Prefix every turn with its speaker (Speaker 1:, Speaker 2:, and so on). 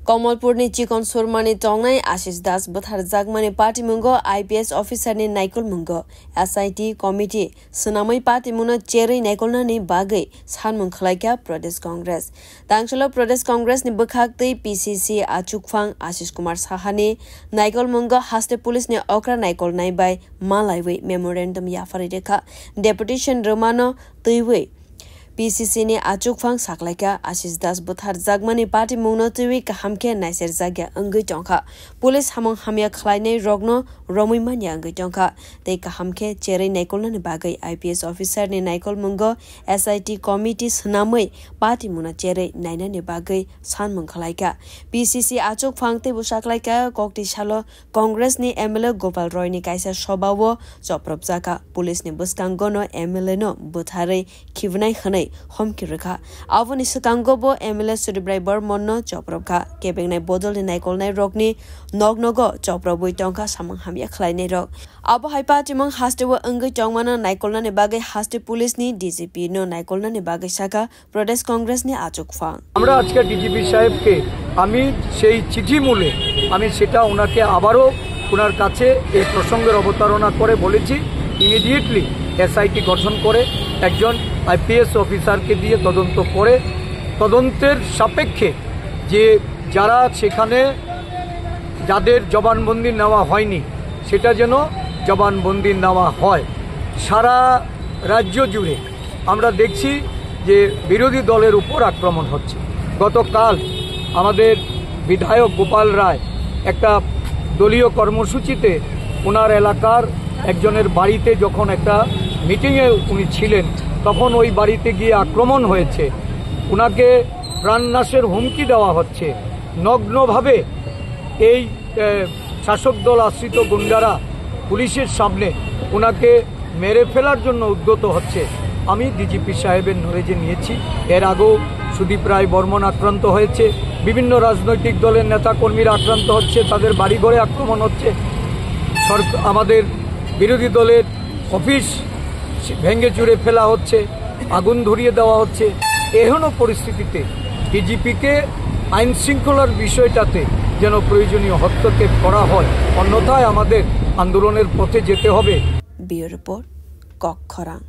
Speaker 1: कमलपुरनि chicken सुरमानि टंनाय Ashish Das बुथार जागमानि party मुंगो IPS अफिसारनि नायकल मुंगो SIT कमिटी सुनामै पार्टी मुनो चेरै नायकलनानि बागै सानमुं खलायका प्रदेश कांग्रेस दांचलो प्रदेश कांग्रेस नि बखाक्तै PCC आचुकफां आशिष कुमार साहानि नायकल मुंगो हास्ते पुलिस नि अक्रा नायकल नायबाय मालायवै मेमोरेंडम याफारि रेखा डेपुटेशन रोमानो तैवै PCC नि आचुकफां साखलायका आशिष दास बुथार जागमानि पार्टी मुंनो तैवै काहामके नायसेर जाग्या अंगै टंखा पुलिस हामं हामिया खलायनै रगनो रमैमानिया अंगै टंखा तै काहामके चेरै नायकलनानि बागै IPS अफिसार नि नायकल मुंगो SIT कमिटी सुनामै पार्टी मुनो चेरै नायनानि बागै सानमुं खलायका PCC आचुकफां तै बुसाखलायका कोक्ति सालो कांग्रेस नि MLA गोपाल रॉय नि कायसा सभावो चप्रब जाका पुलिस नि बुसकांगनो MLA नो बुथारै खिवनाय खनै हमकि रेखा आवनि सकांगोबो MLA सुदिब्राय बर्मन चप्रबखा केबेंनाय बदलनि नायकलनाय रगनि नगनगो चप्रबुइ टंका सामं हामिया खलायनाय रग आबो हाइपाटिमं हास्टेव अंगै टंमाना नायकलनानि बागै हास्टे पुलिसनि DGP नो नायकलनानि बागै शाखा प्रदेश कांग्रेसनि आचुकफां
Speaker 2: আমরা আজকে DGP সাহেবকে আমি সেই চিঠি মূলে আমি সেটা ওনাকে আবারো ওনার কাছে এই প্রসঙ্গের অবতারণা করে বলেছি ইমিডিয়েটলি SIT গঠন করে একজন IPS অফিসারকে দিয়ে তদন্ত করে তদন্তের সাপেক্ষে যে যারা সেখানে যাদের জবানবন্দি নেওয়া হয়নি সেটা যেন জবানবন্দি নেওয়া হয় সারা রাজ্য জুড়ে আমরা দেখছি যে বিরোধী দলের উপর আক্রমণ হচ্ছে গতকাল আমাদের বিধায়ক গোপাল রায় একটা দলীয় কর্মসূচিতে ওনার এলাকার একজনের বাড়িতে যখন একটা মিটিংয়ে উনি ছিলেন তখন ওই বাড়িতে গিয়ে আক্রমণ হয়েছে ওনাকে প্রাণনাশের হুমকি দেওয়া হচ্ছে নগ্নভাবে এই শাসক দল আশ্রিত গুন্ডারা পুলিশের সামনে ওনাকে মেরে ফেলার জন্য উদ্যত হচ্ছে আমি DGP সাহেবের নলেজে নিয়েছি এর আগেও সুদীপ রায় বর্মন আক্রান্ত হয়েছে বিভিন্ন রাজনৈতিক দলের নেতাকর্মীরা আক্রান্ত হচ্ছে তাদের বাড়িঘরে আক্রমণ হচ্ছে আমাদের বিরোধী দলের অফিস ভেঙে চুরে ফেলা হচ্ছে আগুন ধরিয়ে দেওয়া হচ্ছে এহেন পরিস্থিতিতে DGPকে আইন শৃঙ্খলার বিষয়টাতে যেন প্রয়োজনীয় হস্তক্ষেপ করা হয় অন্যথায় আমাদের আন্দোলনের পথে যেতে হবে।
Speaker 1: Bureau report কক্ষরাং।